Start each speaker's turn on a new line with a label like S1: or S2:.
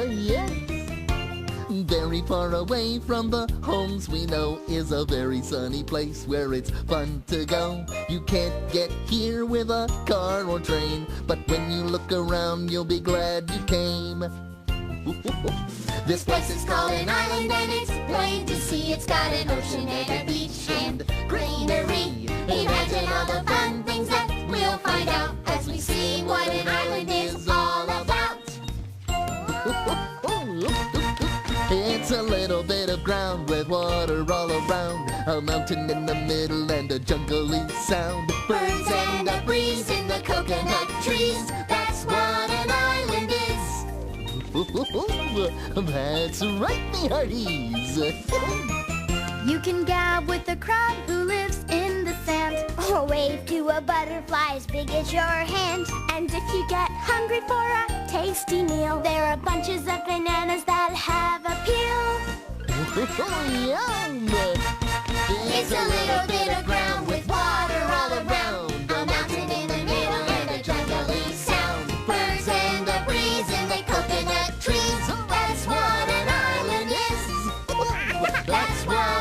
S1: Yes. Very far away from the homes we know is a very sunny place where it's fun to go. You can't get here with a car or train, but when you look around you'll be glad you came. This place is called an island and it's plain to see. It's got an ocean and a beach and greenery. Imagine all the fun things that we'll find out as we see what an island is all about. It's a little bit of ground with water all around, a mountain in the middle and a jungly sound. Birds and a breeze in the coconut trees, that's what an island is. That's right, me hearties.
S2: You can gab with a crab who lives in the sand, or wave to a butterfly as big as your hand. And if you get hungry for a tasty meal, there are bunches of bananas that have appeal.
S1: Yum!
S2: It's a little bit of ground with water all around, a mountain in the middle and a jungly sound. Birds and a breeze in the coconut trees, that's what an island is. That's what